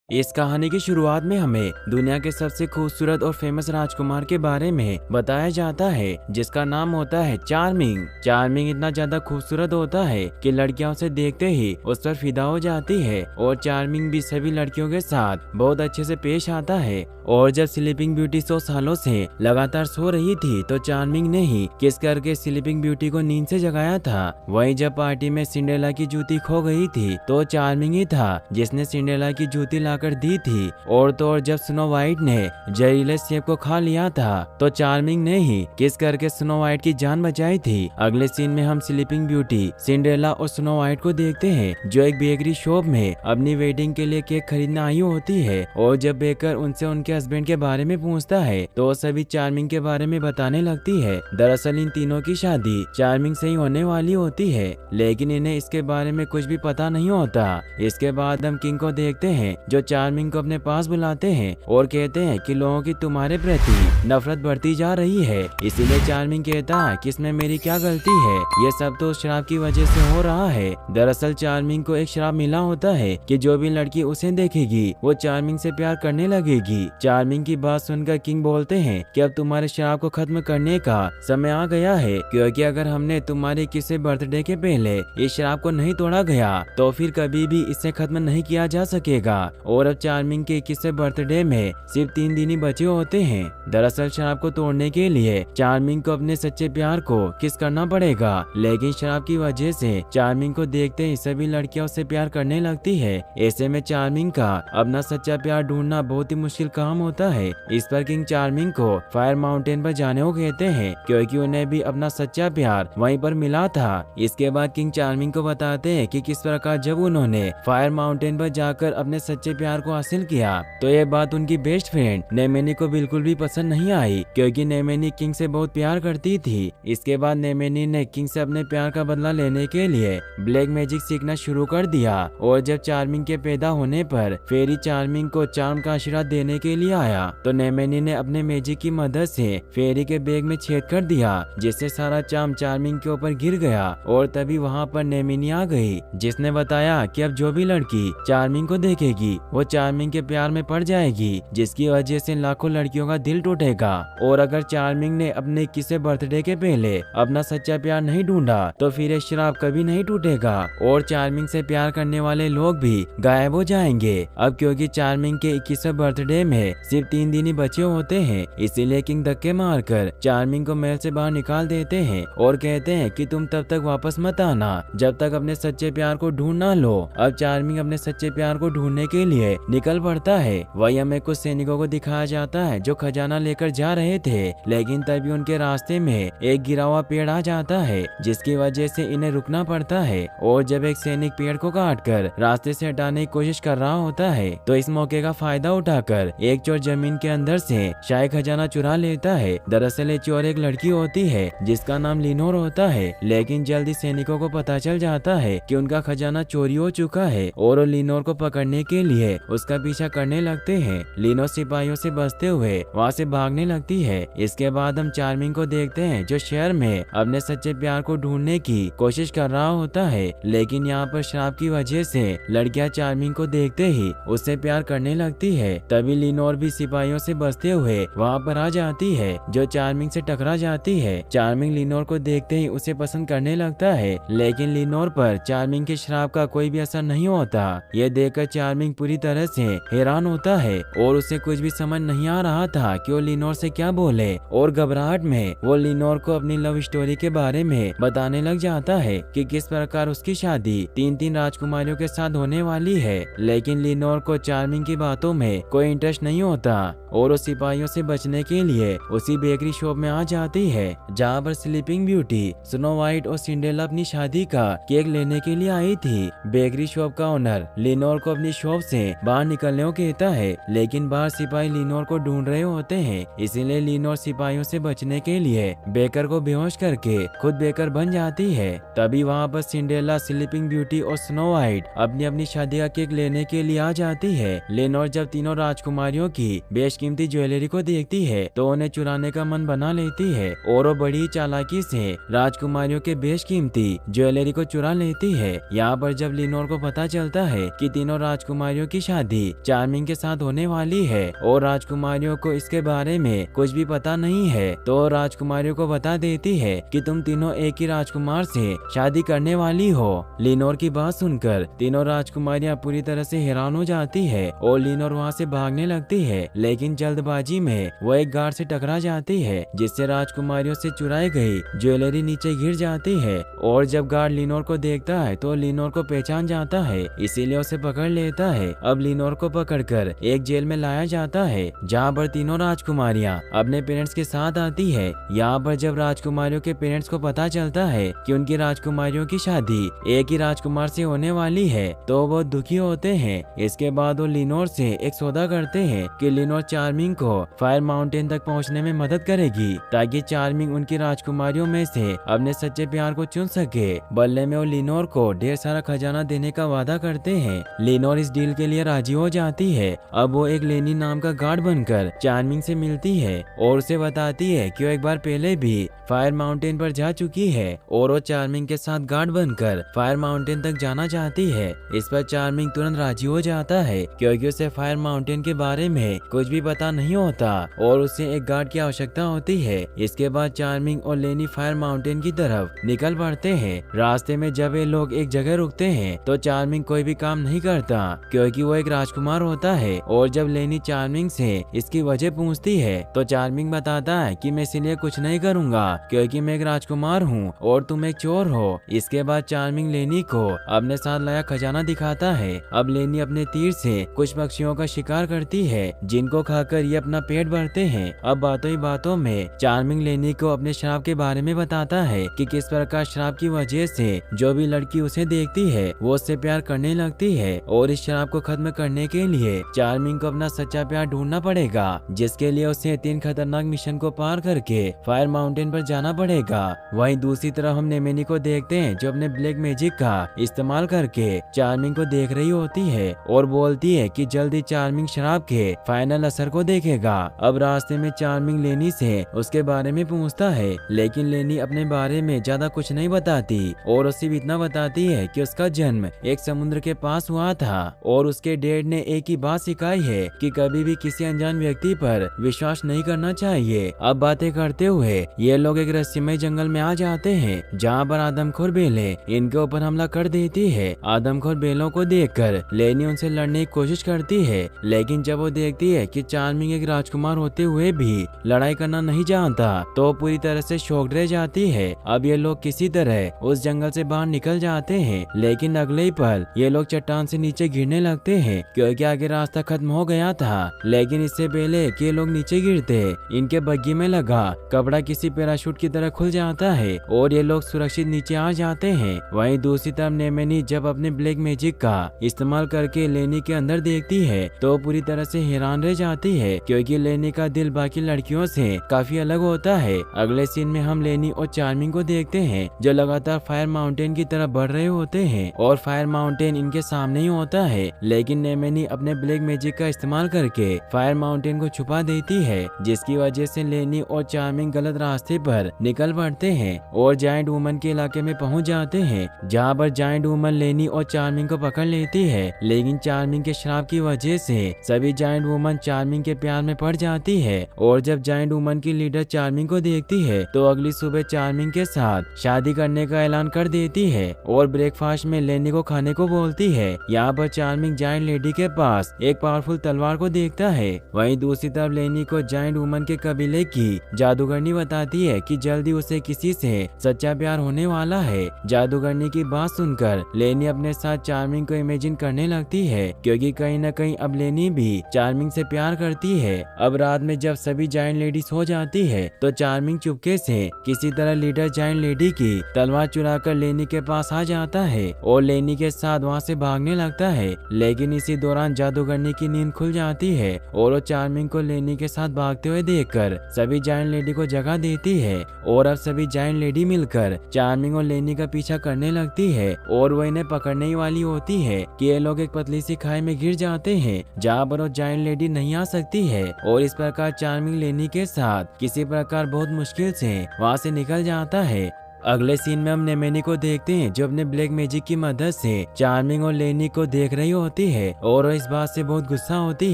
इस कहानी की शुरुआत में हमें दुनिया के सबसे खूबसूरत और फेमस राजकुमार के बारे में बताया जाता है, जिसका नाम होता है चार्मिंग। चार्मिंग इतना ज्यादा खूबसूरत होता है कि लड़कियां उसे देखते ही उस पर फिदा हो जाती है और चार्मिंग भी सभी लड़कियों के साथ बहुत अच्छे से पेश आता है। और जब स्लीपिंग ब्यूटी 100 सालों से लगातार सो रही थी तो चार्मिंग ने ही किस करके स्लीपिंग ब्यूटी को नींद से जगाया था। वहीं जब पार्टी में सिंड्रेला की जूती खो गई थी तो चार्मिंग ही था जिसने सिंड्रेला की जूती लाकर दी थी। और तो और जब स्नो वाइट ने जहरीले सेब को खा लिया था तो चार्मिंग ने ही किस करके स्नो वाइट की जान बचाई थी। अगले सीन में हम स्लीपिंग ब्यूटी, सिंड्रेला और स्नो वाइट को देखते हैं जो एक बेकरी शॉप में अपनी वेडिंग के लिए केक खरीदने आई होती है। और जब बेकर उनसे उनके हस्बैंड के बारे में पूछता है तो वो सभी चार्मिंग के बारे में बताने लगती है। दरअसल इन तीनों की शादी चार्मिंग से ही होने वाली होती है, लेकिन इन्हें इसके बारे में कुछ भी पता नहीं होता। इसके बाद हम किंग को देखते हैं जो चार्मिंग को अपने पास बुलाते हैं और कहते हैं कि लोगों की तुम्हारे प्रति नफरत बढ़ती जा रही है। इसीलिए चार्मिंग कहता है कि इसमें मेरी क्या गलती है, ये सब तो शराब की वजह से हो रहा है। दरअसल चार्मिंग को एक शराब मिला होता है कि जो भी लड़की उसे देखेगी वो चार्मिंग से प्यार करने लगेगी। चार्मिंग की बात सुनकर किंग बोलते हैं कि अब तुम्हारे शराब को खत्म करने का समय आ गया है, क्योंकि अगर हमने तुम्हारे किसी बर्थडे के पहले इस शराब को नहीं तोड़ा गया तो फिर कभी भी इसे खत्म नहीं किया जा सकेगा। और अब चार्मिंग के 21वें बर्थडे में सिर्फ 3 दिन ही बचे होते हैं। दरअसल शराब को तोड़ने के लिए चार्मिंग को अपने सच्चे प्यार को किस करना पड़ेगा, लेकिन शराब की वजह से चार्मिंग को देखते ही सभी लड़कियां उससे प्यार करने लगती है। ऐसे में चार्मिंग का अपना सच्चा प्यार ढूंढना बहुत ही मुश्किल काम होता है। इस पर किंग चार्मिंग को फायर माउंटेन पर जाने को कहते हैं, क्योंकि उन्हें भी अपना सच्चा प्यार वहीं पर मिला था। इसके बाद किंग चार्मिंग को बताते हैं कि किस प्रकार जब उन्होंने फायर माउंटेन पर जाकर अपने सच्चे प्यार को हासिल किया तो ये बात उनकी बेस्ट फ्रेंड नेमेनी को बिल्कुल भी पसंद नहीं आई, क्योंकि नेमेनी किंग से बहुत प्यार करती थी। इसके बाद नेमेनी ने किंग से अपने प्यार का बदला लेने के लिए ब्लैक मैजिक सीखना शुरू कर दिया। और जब चार्मिंग के पैदा होने पर फेरी चार्मिंग को चार्म का आशीर्वाद देने के लिए आया तो नेमेनी ने अपने मैजिक की मदद से फेरी के बैग में छेद कर दिया, जिससे सारा चार्म चार्मिंग के ऊपर गिर गया। और तभी वहाँ पर नेमेनी आ गई, जिसने बताया कि अब जो भी लड़की चार्मिंग को देखेगी वो चार्मिंग के प्यार में पड़ जाएगी, जिसकी वजह से लाखों लड़कियों का दिल टूटेगा। और अगर चार्मिंग ने अपने 21वें बर्थडे के पहले अपना सच्चा प्यार नहीं ढूंढा तो फिर ये शराब कभी नहीं टूटेगा और चार्मिंग से प्यार करने वाले लोग भी गायब हो जाएंगे। अब क्योंकि चार्मिंग के 21वें बर्थडे में सिर्फ 3 दिन ही बचे होते हैं, इसीलिए किंग धक्के मारकर चार्मिंग को महल से बाहर निकाल देते हैं और कहते हैं कि तुम तब तक वापस मत आना जब तक अपने सच्चे प्यार को ढूंढ ना लो। अब चार्मिंग अपने सच्चे प्यार को ढूंढने के लिए निकल पड़ता है। वही हमें कुछ सैनिकों को दिखाया जाता है जो खजाना लेकर जा रहे थे, लेकिन तभी उनके रास्ते में एक गिरा हुआ पेड़ आ जाता है, जिसकी वजह से इन्हें रुकना पड़ता है। और जब एक सैनिक पेड़ को काटकर रास्ते से हटाने की कोशिश कर रहा होता है तो इस मौके का फायदा उठाकर एक चोर जमीन के अंदर से शाही खजाना चुरा लेता है। दरअसल ये चोर एक लड़की होती है जिसका नाम लिनोर होता है, लेकिन जल्दी सैनिकों को पता चल जाता है कि उनका खजाना चोरी हो चुका है और लिनोर को पकड़ने के लिए उसका पीछा करने लगते हैं। लिनोर सिपाहियों से बचते हुए वहाँ से भागने लगती है। इसके बाद हम चार्मिंग को देखते हैं जो शहर में अपने सच्चे प्यार को ढूंढने की कोशिश कर रहा होता है, लेकिन यहाँ पर शराब की वजह से लड़कियां चार्मिंग को देखते ही उससे प्यार करने लगती है। तभी लिनोर भी सिपाहियों से बचते हुए वहाँ पर आ जाती है जो चार्मिंग से टकरा जाती है। चार्मिंग लिनोर को देखते ही उसे पसंद करने लगता है, लेकिन लिनोर पर चार्मिंग के शराब का कोई भी असर नहीं होता। ये देखकर चार्मिंग पूरी तरह से हैरान होता है और उसे कुछ भी समझ नहीं आ रहा था कि वो लिनोर से क्या बोले। और घबराहट में वो लिनोर को अपनी लव स्टोरी के बारे में बताने लग जाता है कि किस प्रकार उसकी शादी 3 राजकुमारियों के साथ होने वाली है। लेकिन लिनोर को चार्मिंग की बातों में कोई इंटरेस्ट नहीं होता और वो सिपाहियों से बचने के लिए उसी बेकरी शॉप में आ जाती है जहाँ पर स्लीपिंग ब्यूटी, स्नो वाइट और सिंड्रेला अपनी शादी का केक लेने के लिए आई थी। बेकरी शॉप का ओनर लिनोर को अपनी शॉप से बाहर निकलने को कहता है, लेकिन बाहर सिपाही लिनोर को ढूंढ रहे होते हैं। इसीलिए लिनोर सिपाहियों से बचने के लिए बेकर को बेहोश करके खुद बेकर बन जाती है। तभी वहाँ पर सिंड्रेला, स्लीपिंग ब्यूटी और स्नो वाइट अपनी अपनी शादी का केक लेने के लिए आ जाती है। लिनोर जब तीनों राजकुमारियों की बेशकीमती बेशकीमती ज्वेलरी को देखती है तो उन्हें चुराने का मन बना लेती है और वो बड़ी चालाकी से राजकुमारियों के बेशकीमती ज्वेलरी को चुरा लेती है। यहाँ पर जब लिनोर को पता चलता है कि तीनों राजकुमारियों की शादी चार्मिंग के साथ होने वाली है और राजकुमारियों को इसके बारे में कुछ भी पता नहीं है, तो राजकुमारियों को बता देती है कि तुम तीनों एक ही राजकुमार से शादी करने वाली हो। लिनोर की बात सुनकर तीनों राजकुमारियां पूरी तरह से हैरान हो जाती है और लिनोर वहाँ से भागने लगती है, लेकिन जल्दबाजी में वो एक गार्ड से टकरा जाती है जिससे राजकुमारियों से चुराई गई ज्वेलरी नीचे गिर जाती है। और जब गार्ड लिनोर को देखता है तो लिनोर को पहचान जाता है, इसीलिए उसे पकड़ लेता है। अब लिनोर को पकड़कर एक जेल में लाया जाता है जहाँ पर तीनों राजकुमारियां अपने पेरेंट्स के साथ आती है। यहाँ पर जब राजकुमारियों के पेरेंट्स को पता चलता है कि उनकी राजकुमारियों की शादी एक ही राजकुमार से होने वाली है तो वो दुखी होते हैं। इसके बाद वो लिनोर से एक सौदा करते हैं कि लिनोर चार्मिंग को फायर माउंटेन तक पहुंचने में मदद करेगी ताकि चार्मिंग उनकी राजकुमारियों में से अपने सच्चे प्यार को चुन सके। बदले में वो लिनोर को ढेर सारा खजाना देने का वादा करते हैं। लिनोर इस डील के लिए राजी हो जाती है। अब वो एक लेनी नाम का गार्ड बनकर चार्मिंग से मिलती है और उसे बताती है कि वो एक बार पहले भी फायर माउंटेन पर जा चुकी है और वो चार्मिंग के साथ गार्ड बनकर फायर माउंटेन तक जाना चाहती है। इस पर चार्मिंग तुरंत राजी हो जाता है क्योंकि उसे फायर माउंटेन के बारे में कुछ भी पता नहीं होता और उसे एक गार्ड की आवश्यकता होती है। इसके बाद चार्मिंग और लेनी फायर माउंटेन की तरफ निकल पड़ते हैं। रास्ते में जब ये लोग एक जगह रुकते हैं तो चार्मिंग कोई भी काम नहीं करता क्योंकि वो एक राजकुमार होता है और जब लेनी चार्मिंग से इसकी वजह पूछती है तो चार्मिंग बताता है कि मैं इसलिए कुछ नहीं करूँगा क्योंकि मैं एक राजकुमार हूँ और तुम एक चोर हो। इसके बाद चार्मिंग लेनी को अपने साथ लाया खजाना दिखाता है। अब लेनी अपने तीर से कुछ पक्षियों का शिकार करती है जिनको खाकर ये अपना पेट भरते हैं। अब बातों ही बातों में चार्मिंग लेनी को अपने श्राप के बारे में बताता है कि किस प्रकार श्राप की वजह से जो भी लड़की उसे देखती है वो उससे प्यार करने लगती है और इस श्राप को खत्म करने के लिए चार्मिंग को अपना सच्चा प्यार ढूंढना पड़ेगा, जिसके लिए उसे 3 खतरनाक मिशन को पार करके फायर माउंटेन पर जाना पड़ेगा। वहीं दूसरी तरफ हम नेमेनी को देखते हैं जो अपने ब्लैक मैजिक का इस्तेमाल करके चार्मिंग को देख रही होती है और बोलती है कि जल्दी चार्मिंग शराब के फाइनल असर को देखेगा। अब रास्ते में चार्मिंग लेनी से उसके बारे में पूछता है, लेकिन लेनी अपने बारे में ज्यादा कुछ नहीं बताती और सिर्फ इतना बताती है कि उसका जन्म एक समुद्र के पास हुआ था और उसके डैड ने एक ही बात सिखाई है कि कभी भी किसी अनजान व्यक्ति पर विश्वास नहीं करना चाहिए। अब बातें करते हुए ये लोग एक रहस्यमय जंगल में आ जाते हैं जहाँ पर आदमखोर बेलें इनके ऊपर हमला कर देती है। आदमखोर बेलों को देखकर लेनी उनसे लड़ने की कोशिश करती है, लेकिन जब वो देखती है कि चार्मिंग एक राजकुमार होते हुए भी लड़ाई करना नहीं जानता तो पूरी तरह से शॉक्ड रह जाती है। अब ये लोग किसी तरह उस जंगल से बाहर निकल जाते हैं, लेकिन अगले ही पल ये लोग चट्टान से नीचे गिरने लगते हैं क्योंकि आगे रास्ता खत्म हो गया था। लेकिन इससे पहले कि ये लोग नीचे गिरते इनके बग्गी में लगा कपड़ा किसी पैराशूट की तरह खुल जाता है और ये लोग सुरक्षित नीचे आ जाते हैं। वहीं दूसरी तरफ नेमेनी जब अपने ब्लैक मैजिक का इस्तेमाल करके लेनी के अंदर देखती है तो पूरी तरह से हैरान रह जाती है क्योंकि लेनी का दिल बाकी लड़कियों से काफी अलग होता है। अगले सीन में हम लेनी और चार्मिंग को देखते हैं जो लगातार फायर माउंटेन की तरफ बढ़ रहे होते हैं और फायर माउंटेन इनके सामने ही होता है, लेकिन नेमेनी अपने ब्लैक मैजिक का इस्तेमाल करके फायर माउंटेन को छुपा देती है, जिसकी वजह से लेनी और चार्मिंग गलत रास्ते पर निकल पड़ते हैं और जायंट वुमन के इलाके में पहुंच जाते हैं जहां पर जायंट वुमन लेनी और चार्मिंग को पकड़ लेती है। लेकिन चार्मिंग के श्राप की वजह से सभी जायंट वुमन चार्मिंग के प्यार में पड़ जाती है और जब जायंट वुमन की लीडर चार्मिंग को देखती है तो अगली सुबह चार्मिंग के साथ शादी करने का ऐलान कर देती है और ब्रेकफास्ट में लेनी को खाने को बोलती है। यहाँ पर चार्मिंग जायंट लेडी के पास एक पावरफुल तलवार को देखता है। वहीं दूसरी तरफ लेनी को जायंट वुमन के कबीले की जादूगरनी बताती है कि जल्दी उसे किसी से सच्चा प्यार होने वाला है। जादूगरनी की बात सुनकर लेनी अपने साथ चार्मिंग को इमेजिन करने लगती है क्योंकि कहीं न कहीं अब लेनी भी चार्मिंग से प्यार करती है। अब रात में जब सभी जायंट लेडी सो जाती है तो चार्मिंग चुपके से किसी तरह लीडर जायंट लेडी की तलवार चुराकर लेनी के पास आ जाता है और लेनी के साथ वहाँ से भागने लगता है। लेकिन इसी दौरान जादूगरनी की नींद खुल जाती है और वो चार्मिंग को लेनी के साथ भागते हुए देखकर सभी जायंट लेडी को जगा देती है और अब सभी जायंट लेडी मिलकर चार्मिंग और लेनी का पीछा करने लगती है और वो इन्हें पकड़ने ही वाली होती है कि ये लोग एक पतली सी खाई में गिर जाते हैं जहाँ पर वो जायंट लेडी नहीं आ सकती है और इस प्रकार चार्मिंग लेनी के साथ किसी प्रकार बहुत मुश्किल से वहाँ से निकल जाता है। अगले सीन में हम नेमेनी को देखते हैं जो अपने ब्लैक मैजिक की मदद से चार्मिंग और लेनी को देख रही होती है और वो इस बात से बहुत गुस्सा होती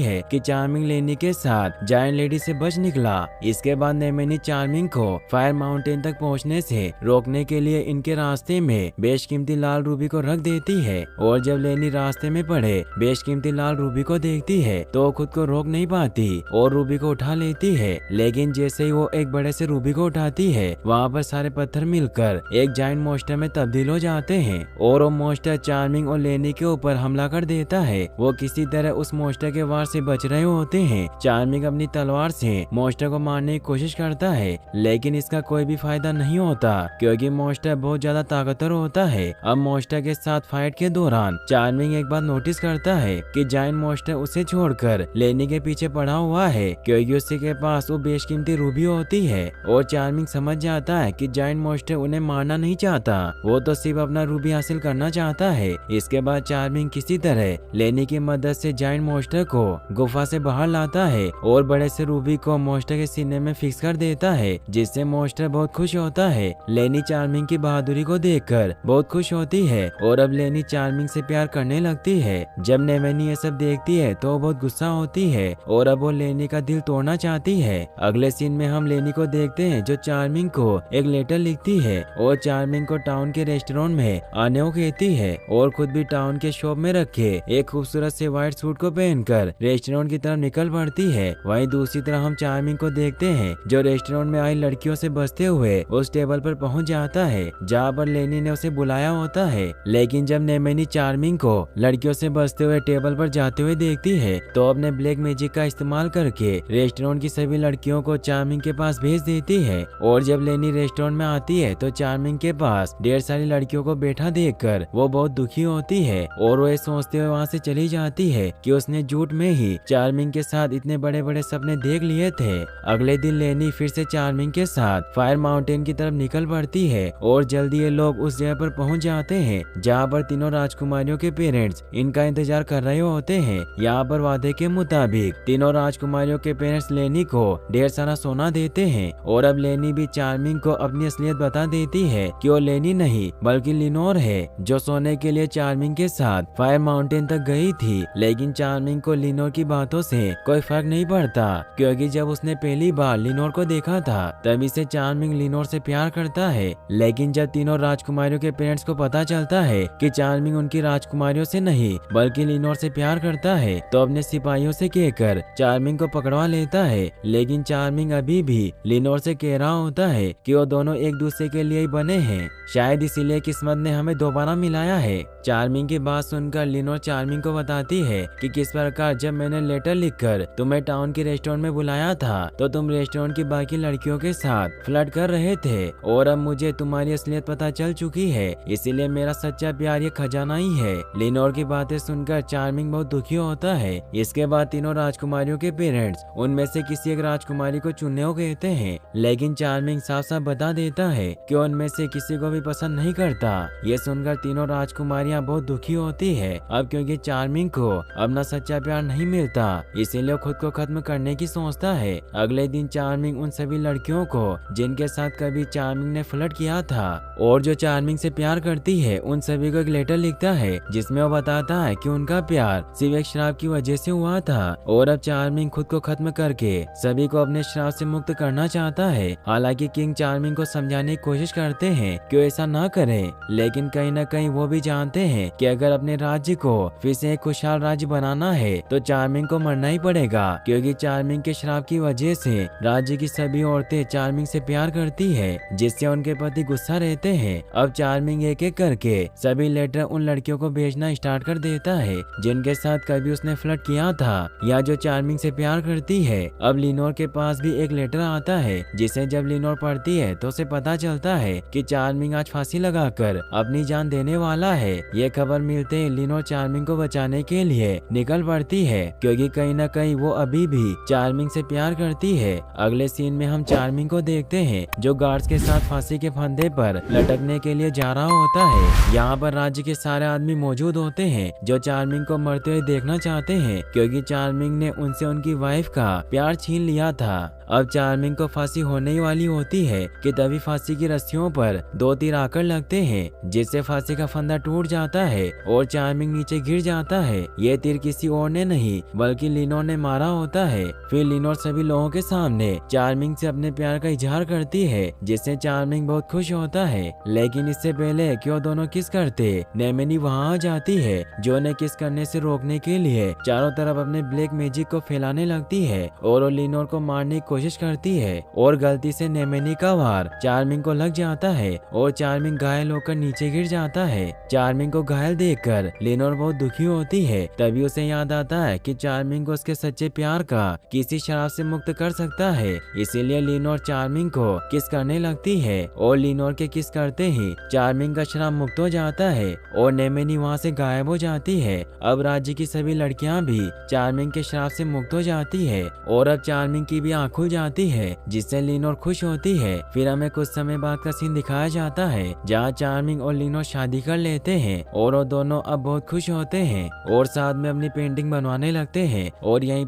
है कि चार्मिंग लेनी के साथ जायंट लेडी से बच निकला। इसके बाद नेमेनी चार्मिंग को फायर माउंटेन तक पहुंचने से रोकने के लिए इनके रास्ते में बेशकीमती लाल रूबी को रख देती है और जब लेनी रास्ते में पड़े बेशकीमती लाल रूबी को देखती है तो खुद को रोक नहीं पाती और रूबी को उठा लेती है। लेकिन जैसे ही वो एक बड़े से रूबी को उठाती है वहाँ पर सारे पत्थर मिलकर एक जायंट मॉन्स्टर में तब्दील हो जाते हैं और वो मॉन्स्टर चार्मिंग और लेनी के ऊपर हमला कर देता है। वो किसी तरह उस मॉन्स्टर के वार से बच रहे होते हैं। चार्मिंग अपनी तलवार से मॉन्स्टर को मारने की कोशिश करता है लेकिन इसका कोई भी फायदा नहीं होता क्योंकि मॉन्स्टर बहुत ज्यादा ताकतवर होता है। अब मॉन्स्टर के साथ फाइट के दौरान चार्मिंग एक बात नोटिस करता है कि जायंट मॉन्स्टर उसे छोड़कर लेनी के पीछे पड़ा हुआ है क्योंकि उसी के पास वो बेशकीमती रूबी होती है और चार्मिंग समझ जाता है कि जायंट मॉन्स्टर उन्हें मारना नहीं चाहता, वो तो सिर्फ अपना रूबी हासिल करना चाहता है। इसके बाद चार्मिंग किसी तरह लेनी की मदद से जायंट मॉन्स्टर को गुफा से बाहर लाता है और बड़े से रूबी को मॉन्स्टर के सीने में फिक्स कर देता है जिससे मॉन्स्टर बहुत खुश होता है। लेनी चार्मिंग की बहादुरी को देखकर बहुत खुश होती है और अब लेनी चार्मिंग से प्यार करने लगती है। जब नेमेनी ये सब देखती है तो बहुत गुस्सा होती है और अब वो लेनी का दिल तोड़ना चाहती है। अगले सीन में हम लेनी को देखते हैं जो चार्मिंग को एक लेटर लिखती है और चार्मिंग को टाउन के रेस्टोरेंट में आने को कहती है और खुद भी टाउन के शॉप में रखे एक खूबसूरत से व्हाइट सूट को पहनकर रेस्टोरेंट की तरफ निकल पड़ती है। वहीं दूसरी तरफ हम चार्मिंग को देखते हैं जो रेस्टोरेंट में आई लड़कियों से बचते हुए उस टेबल पर पहुंच जाता है जहां पर लेनी ने उसे बुलाया होता है। लेकिन जब नेमेनी चार्मिंग को लड़कियों से बचते हुए टेबल पर जाते हुए देखती है तो अपने ब्लैक मैजिक का इस्तेमाल करके रेस्टोरेंट की सभी लड़कियों को चार्मिंग के पास भेज देती है और जब लेनी रेस्टोरेंट में आती है तो चार्मिंग के पास ढेर सारी लड़कियों को बैठा देखकर वो बहुत दुखी होती है और वो ये सोचते हुए वहाँ से चली जाती है कि उसने झूठ में ही चार्मिंग के साथ इतने बड़े बड़े सपने देख लिए थे। अगले दिन लेनी फिर से चार्मिंग के साथ फायर माउंटेन की तरफ निकल पड़ती है और जल्दी ये लोग उस जगह पर पहुंच जाते हैं जहाँ पर तीनों राजकुमारियों के पेरेंट्स इनका इंतजार कर रहे होते हैं। यहाँ पर वादे के मुताबिक तीनों राजकुमारियों के पेरेंट्स लेनी को ढेर सारा सोना देते हैं और अब लेनी भी चार्मिंग को अपनी असलियत बता देती है कि वो लेनी नहीं बल्कि लिनोर है जो सोने के लिए चार्मिंग के साथ फायर माउंटेन तक गई थी। लेकिन चार्मिंग को लिनोर की बातों से कोई फर्क नहीं पड़ता क्योंकि जब उसने पहली बार लिनोर को देखा था तभी से चार्मिंग लिनोर से प्यार करता है। लेकिन जब तीनों राजकुमारियों के पेरेंट्स को पता चलता है कि चार्मिंग उनकी राजकुमारियों से नहीं बल्कि लिनोर से प्यार करता है तो अपने सिपाहियों से कहकर चार्मिंग को पकड़वा लेता है। लेकिन चार्मिंग अभी भी लिनोर से कह रहा होता है कि वो दोनों एक दूसरे के लिए ही बने हैं, शायद इसीलिए किस्मत ने हमें दोबारा मिलाया है। चार्मिंग की बात सुनकर लिनोर चार्मिंग को बताती है कि किस प्रकार जब मैंने लेटर लिखकर तुम्हें टाउन के रेस्टोरेंट में बुलाया था तो तुम रेस्टोरेंट की बाकी लड़कियों के साथ फ्लर्ट कर रहे थे और अब मुझे तुम्हारी असलियत पता चल चुकी है, इसीलिए मेरा सच्चा प्यार ये खजाना ही है। लिनोर की बातें सुनकर चार्मिंग बहुत दुखी होता है। इसके बाद तीनों राजकुमारियों के पेरेंट्स उनमें से किसी एक राजकुमारी को चुनने को कहते हैं लेकिन चार्मिंग साफ साफ बता देता है कि उनमें से किसी को भी पसंद नहीं करता। ये सुनकर तीनों राजकुमारियां बहुत दुखी होती है अब क्योंकि चार्मिंग को अपना सच्चा प्यार नहीं मिलता इसीलिए खुद को खत्म करने की सोचता है। अगले दिन चार्मिंग उन सभी लड़कियों को जिनके साथ कभी चार्मिंग ने फ्लर्ट किया था और जो चार्मिंग से प्यार करती है उन सभी को एक लेटर लिखता है जिसमें वो बताता है कि उनका प्यार सिर्फ एक शराब की वजह से हुआ था और अब चार्मिंग खुद को खत्म करके सभी को अपने शराब से मुक्त करना चाहता है। हालांकि किंग चार्मिंग को समझाने की कोशिश करते हैं कि वो ऐसा ना करे लेकिन कहीं न कहीं वो भी जानते हैं कि अगर अपने राज्य को फिर से एक खुशहाल राज्य बनाना है तो चार्मिंग को मरना ही पड़ेगा क्योंकि चार्मिंग के शराब की वजह से राज्य की सभी औरतें चार्मिंग से प्यार करती है जिससे उनके पति गुस्सा रहते हैं। अब चार्मिंग एक एक करके सभी लेटर उन लड़कियों को भेजना स्टार्ट कर देता है जिनके साथ कभी उसने फ्लर्ट किया था या जो चार्मिंग से प्यार करती है। अब लिनोर के पास भी एक लेटर आता है जिसे जब लिनोर पढ़ती है तो उसे पता चलता जाता है कि चार्मिंग आज फांसी लगाकर अपनी जान देने वाला है। ये खबर मिलते ही लिनोर चार्मिंग को बचाने के लिए निकल पड़ती है, क्योंकि कहीं न कहीं वो अभी भी चार्मिंग से प्यार करती है। अगले सीन में हम चार्मिंग को देखते हैं जो गार्ड्स के साथ फांसी के फंदे पर लटकने के लिए जा रहा होता है। यहाँ पर राज्य के सारे आदमी मौजूद होते हैं जो चार्मिंग को मरते हुए देखना चाहते हैं, क्योंकि चार्मिंग ने उनसे उनकी वाइफ का प्यार छीन लिया था। अब चार्मिंग को फांसी होने ही वाली होती है कि तभी फांसी की रस्सियों पर 2 तीर आकर लगते हैं, जिससे फांसी का फंदा टूट जाता है और चार्मिंग नीचे गिर जाता है। ये तीर किसी और ने नहीं बल्कि लिनोर ने मारा होता है। फिर लिनोर सभी लोगों के सामने चार्मिंग से अपने प्यार का इजहार करती है, जिससे चार्मिंग बहुत खुश होता है। लेकिन इससे पहले क्यों दोनों किस करते, नेमेनी वहाँ आ जाती है जो उन्हें किस करने से रोकने के लिए चारों तरफ अपने ब्लैक मैजिक को फैलाने लगती है और लिनोर को मारने की कोशिश करती है और गलती से नेमेनी का वार चार्मिंग को लग जाता है और चार्मिंग घायल होकर नीचे गिर जाता है। चार्मिंग को घायल देखकर लिनोर बहुत दुखी होती है। तभी उसे याद आता है कि चार्मिंग को उसके सच्चे प्यार का किसी शराब से मुक्त कर सकता है। इसीलिए लिनोर चार्मिंग को किस करने लगती है और लिनोर के किस करते ही चार्मिंग का शराब मुक्त हो जाता है और नेमेनी वहाँ से गायब हो जाती है। अब राज्य की सभी लड़कियां भी चार्मिंग के शराब से मुक्त हो जाती है और अब चार्मिंग की भी आँख खुल जाती है, जिससे लिनोर खुश होती है। फिर हमें कुछ समय बाद का सीन दिखाया जाता है जहाँ चार्मिंग और लिनोर शादी कर लेते हैं और वो दोनों अब बहुत खुश होते हैं और साथ में अपनी पेंटिंग बनवाने लगते हैं और यहीं